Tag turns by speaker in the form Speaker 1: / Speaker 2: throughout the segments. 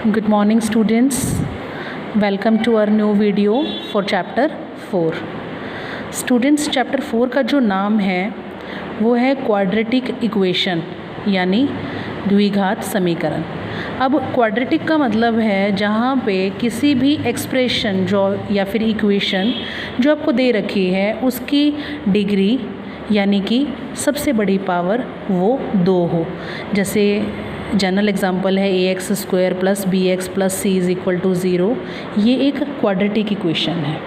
Speaker 1: Good morning students, welcome to our new video for chapter 4. Students, chapter 4 का जो नाम है वो है क्वाड्रेटिक इक्वेशन यानी द्विघात समीकरण। अब क्वाड्रेटिक का मतलब है जहाँ पे किसी भी एक्सप्रेशन जो या फिर इक्वेशन जो आपको दे रखी है उसकी डिग्री यानी कि सबसे बड़ी पावर वो 2 हो। जैसे जनरल एग्जांपल है ax² + bx + c = 0। ये एक क्वाड्रेटिक इक्वेशन है।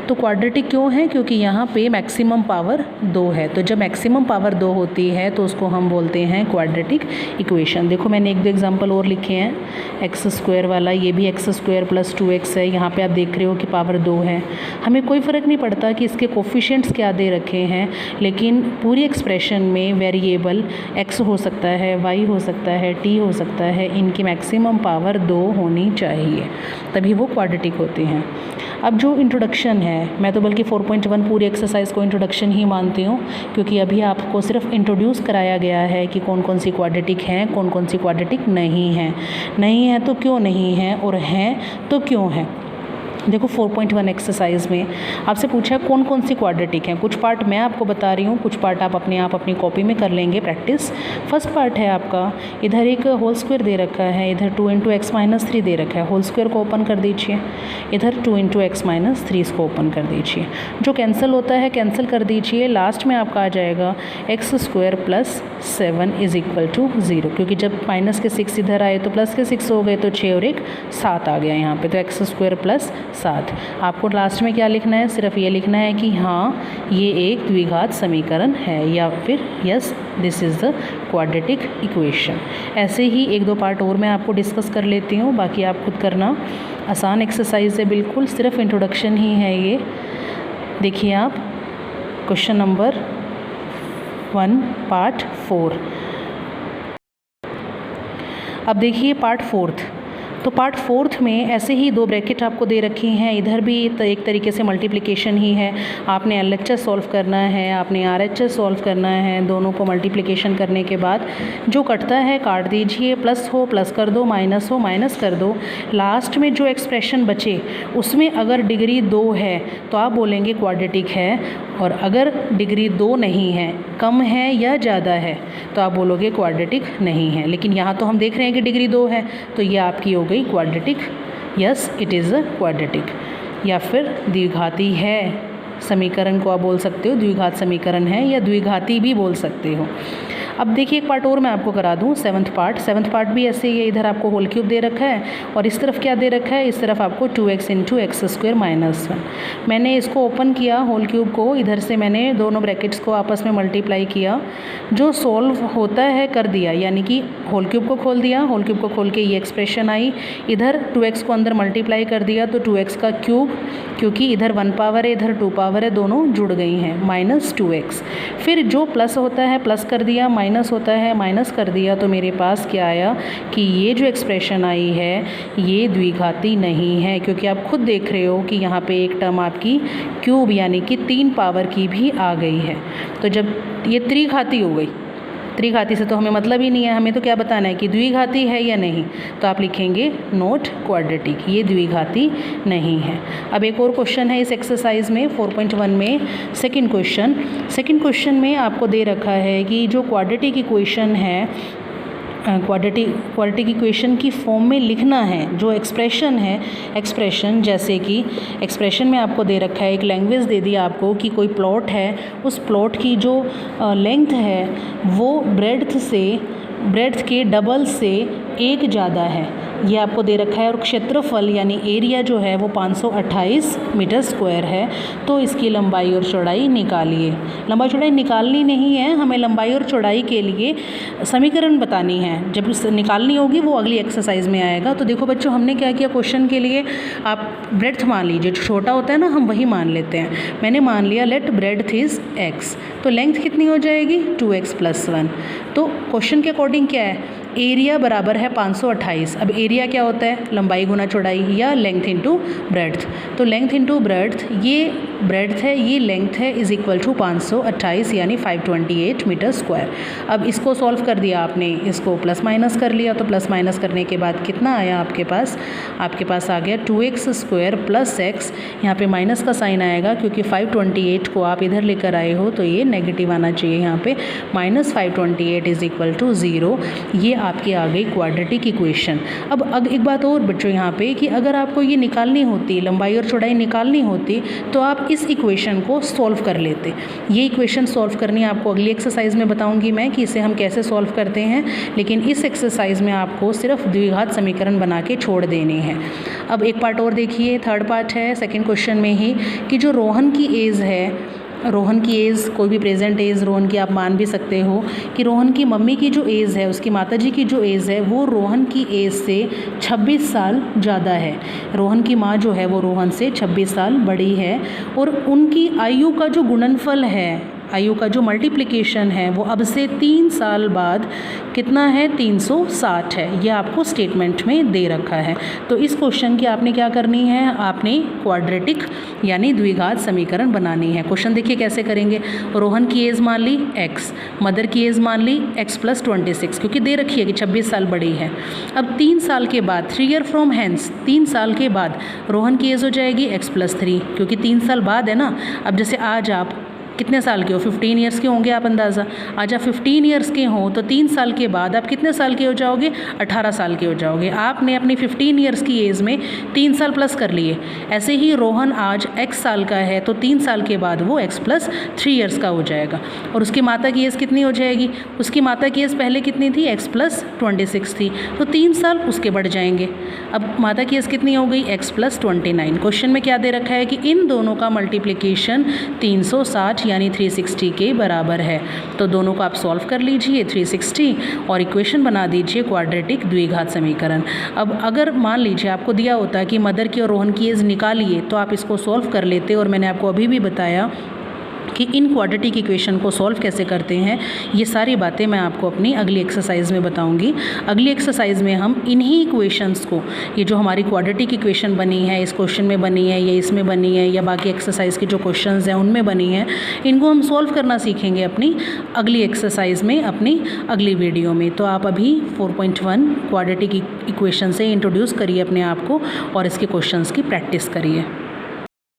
Speaker 1: तो क्वाड्रेटिक क्यों है? क्योंकि यहाँ पे मैक्सिमम पावर 2 है। तो जब मैक्सिमम पावर 2 होती है तो उसको हम बोलते हैं क्वाड्रेटिक इक्वेशन। देखो मैंने 1-2 एग्जांपल और लिखे हैं। x² वाला, ये भी x² + 2x है। यहाँ पे आप देख रहे हो कि पावर 2 है। हमें कोई फ़र्क नहीं पड़ता कि इसके कोफिशिएंट्स क्या दे रखे हैं, लेकिन पूरी एक्सप्रेशन में वेरिएबल x हो सकता है, y हो सकता है, t हो सकता है। इनकी मैक्सिमम पावर 2 होनी चाहिए, तभी वो क्वाड्रेटिक होती हैं। अब जो इंट्रोडक्शन है, मैं तो बल्कि 4.1 पूरी एक्सरसाइज को इंट्रोडक्शन ही मानती हूँ, क्योंकि अभी आपको सिर्फ इंट्रोड्यूस कराया गया है कि कौन कौन सी क्वाड्रेटिक हैं, कौन कौन सी क्वाड्रेटिक नहीं हैं। नहीं है तो क्यों नहीं है, और हैं तो क्यों है। देखो 4.1 एक्सरसाइज में आपसे पूछा है कौन कौन सी क्वाड्रेटिक हैं। कुछ पार्ट मैं आपको बता रही हूँ, कुछ पार्ट आप अपनी कॉपी में कर लेंगे प्रैक्टिस। फर्स्ट पार्ट है आपका, इधर एक होल स्क्वायर दे रखा है, इधर 2 × x - 3 दे रखा है। होल स्क्वायर को ओपन कर दीजिए, इधर 2 × x - 3 इसको ओपन कर दीजिए। जो कैंसिल होता है कैंसिल कर दीजिए। लास्ट में आपका आ जाएगा x² + 7 = 0, क्योंकि जब माइनस के 6 इधर आए तो प्लस के 6 हो गए, तो 6 और 1 7 आ गया यहाँ पे। तो x² + 7। आपको लास्ट में क्या लिखना है? सिर्फ ये लिखना है कि हाँ ये एक द्विघात समीकरण है, या फिर yes this is the quadratic equation. ऐसे ही 1-2 पार्ट और मैं आपको डिस्कस कर लेती हूँ, बाकी आप खुद करना। आसान एक्सरसाइज है बिल्कुल, सिर्फ इंट्रोडक्शन ही है ये। देखिए आप क्वेश्चन नंबर 1 पार्ट 4। अब देखिए पार्ट 4। तो पार्ट 4 में ऐसे ही 2 ब्रैकेट आपको दे रखी हैं। इधर भी एक तरीके से मल्टीप्लिकेशन ही है। आपने LHS सॉल्व करना है, आपने RHS सॉल्व करना है। दोनों को मल्टीप्लिकेशन करने के बाद जो कटता है काट दीजिए, प्लस हो प्लस कर दो, माइनस हो माइनस कर दो। लास्ट में जो एक्सप्रेशन बचे उसमें अगर डिग्री 2 है तो आप बोलेंगे क्वाड्रेटिक है, और अगर डिग्री 2 नहीं है, कम है या ज़्यादा है, तो आप बोलोगे क्वाड्रेटिक नहीं है। लेकिन यहाँ तो हम देख रहे हैं कि डिग्री 2 है, तो ये आपकी हो गई quadratic. Yes it is a quadratic. या फिर द्विघाती है समीकरण को आप बोल सकते हो, द्विघात समीकरण है, या द्विघाती भी बोल सकते हो। अब देखिए एक पार्ट और मैं आपको करा दूँ, 7th पार्ट भी ऐसे ही है। इधर आपको होल क्यूब दे रखा है और इस तरफ क्या दे रखा है, इस तरफ आपको 2x × x² - 1। मैंने इसको ओपन किया होल क्यूब को, इधर से मैंने दोनों ब्रैकेट्स को आपस में मल्टीप्लाई किया। जो सॉल्व होता है कर दिया, यानी कि होल क्यूब को खोल दिया, होल क्यूब को खोल के ये एक्सप्रेशन आई। इधर 2x को अंदर मल्टीप्लाई कर दिया तो 2x का क्यूब, क्योंकि इधर 1 पावर है इधर 2 पावर है, दोनों जुड़ गई हैं, -2x। फिर जो प्लस होता है प्लस कर दिया, माइनस होता है माइनस कर दिया, तो मेरे पास क्या आया कि ये जो एक्सप्रेशन आई है ये द्विघाती नहीं है, क्योंकि आप खुद देख रहे हो कि यहाँ पे एक टर्म आपकी क्यूब यानी कि 3 पावर की भी आ गई है। तो जब ये त्रिघाती हो गई, त्रिघाती से तो हमें मतलब ही नहीं है, हमें तो क्या बताना है कि द्विघाती है या नहीं। तो आप लिखेंगे नोट क्वाड्रेटिक, ये द्विघाती नहीं है। अब एक और क्वेश्चन है इस एक्सरसाइज में 4.1 में, सेकंड क्वेश्चन में आपको दे रखा है कि जो क्वाड्रेटिक इक्वेशन है, क्वाड्रेटिक इक्वेशन की फॉर्म में लिखना है। जो एक्सप्रेशन है, एक्सप्रेशन जैसे कि एक्सप्रेशन में आपको दे रखा है, एक लैंग्वेज दे दी आपको कि कोई प्लॉट है, उस प्लॉट की जो लेंथ है वो ब्रेड्थ के डबल से 1 ज़्यादा है, ये आपको दे रखा है। और क्षेत्रफल यानी एरिया जो है वो 528 मीटर स्क्वायर है। तो इसकी लंबाई और चौड़ाई निकालिए। लंबाई चौड़ाई निकालनी नहीं है, हमें लंबाई और चौड़ाई के लिए समीकरण बतानी है। जब निकालनी होगी वो अगली एक्सरसाइज में आएगा। तो देखो बच्चों, हमने क्या किया, क्वेश्चन के लिए आप ब्रेड्थ मान लीजिए, जो छोटा होता है ना हम वही मान लेते हैं। मैंने मान लिया लेट ब्रेड्थ इज़ x, तो लेंथ कितनी हो जाएगी 2x + 1। तो क्वेश्चन के अकॉर्डिंग क्या है, एरिया बराबर है 528। अब एरिया क्या होता है, लंबाई गुना चौड़ाई या लेंथ इंटू ब्रेड्थ। तो लेंथ इंटू ब्रेड्थ, ये ब्रेड्थ है, ये लेंथ है, इज़ इक्वल टू 528 यानी 528 मीटर स्क्वायर। अब इसको सॉल्व कर दिया आपने, इसको प्लस माइनस कर लिया, तो प्लस माइनस करने के बाद कितना आया आपके पास आ गया 2x स्क्वायर प्लस x, यहाँ पे माइनस का साइन आएगा क्योंकि 528 को आप इधर लेकर आए हो तो ये नेगेटिव आना चाहिए यहाँ पे, माइनस 528 इज़ इक्वल टू 0। ये आपकी आ गई क्वाड्रेटिक इक्वेशन। अब एक बात और बच्चों यहाँ पे कि अगर आपको ये निकालनी होती, लंबाई और चौड़ाई निकालनी होती, तो आप इस इक्वेशन को सॉल्व कर लेते। ये इक्वेशन सॉल्व करनी आपको अगली एक्सरसाइज में बताऊंगी मैं कि इसे हम कैसे सॉल्व करते हैं, लेकिन इस एक्सरसाइज में आपको सिर्फ द्विघात समीकरण बना के छोड़ देने हैं। अब एक पार्ट और देखिए, थर्ड पार्ट है सेकंड क्वेश्चन में ही, कि जो रोहन की एज है, रोहन की एज कोई भी प्रेजेंट एज रोहन की आप मान भी सकते हो कि रोहन की मम्मी की जो एज है, उसकी माताजी की जो एज है वो रोहन की एज से 26 साल ज़्यादा है। रोहन की माँ जो है वो रोहन से 26 साल बड़ी है और उनकी आयु का जो गुणनफल है, आयु का जो मल्टीप्लिकेशन है वो अब से 3 साल बाद कितना है, 360 है। ये आपको स्टेटमेंट में दे रखा है। तो इस क्वेश्चन की आपने क्या करनी है, आपने क्वाड्रेटिक यानी द्विघात समीकरण बनानी है। क्वेश्चन देखिए कैसे करेंगे। रोहन की एज मान ली x, मदर की एज मान ली x प्लस 26, क्योंकि दे रखी है कि 26 साल बड़ी है। अब 3 साल के बाद, 3 ईयर फ्रॉम हैंस, 3 साल के बाद रोहन की एज हो जाएगी x प्लस 3, क्योंकि 3 साल बाद है ना। अब जैसे आज आप कितने साल के हो, 15 ईयर्स के होंगे आप अंदाज़ा, आज आप 15 ईयर्स के हों तो 3 साल के बाद आप कितने साल के हो जाओगे, 18 साल के हो जाओगे। आपने अपनी 15 ईयर्स की एज में 3 साल प्लस कर लिए। ऐसे ही रोहन आज x साल का है तो 3 साल के बाद वो x प्लस 3 ईयर्स का हो जाएगा। और उसकी माता की एज कितनी हो जाएगी, उसकी माता की एज पहले कितनी थी, x प्लस 26 थी, तो 3 साल उसके बढ़ जाएंगे। अब माता की एज कितनी हो गई, x प्लस 29। क्वेश्चन में क्या दे रखा है कि इन दोनों का मल्टीप्लिकेशन 360 यानी 360 के बराबर है। तो दोनों को आप सॉल्व कर लीजिए 360 और इक्वेशन बना दीजिए क्वाड्रेटिक द्विघात समीकरण। अब अगर मान लीजिए आपको दिया होता कि मदर की और रोहन की एज निकालिए तो आप इसको सॉल्व कर लेते, और मैंने आपको अभी भी बताया कि इन क्वाड्रेटिक इक्वेशन को सॉल्व कैसे करते हैं। ये सारी बातें मैं आपको अपनी अगली एक्सरसाइज में बताऊंगी। अगली एक्सरसाइज में हम इन्हीं इक्वेशंस को, ये जो हमारी क्वाड्रेटिक इक्वेशन बनी है, इस क्वेश्चन में बनी है या इसमें बनी है या बाकी एक्सरसाइज के जो क्वेश्चंस हैं उनमें बनी है, इनको हम सॉल्व करना सीखेंगे अपनी अगली एक्सरसाइज में, अपनी अगली वीडियो में। तो आप अभी 4.1 क्वाड्रेटिक इक्वेशन से इंट्रोड्यूस करिए अपने आप को और इसके क्वेश्चंस की प्रैक्टिस करिए।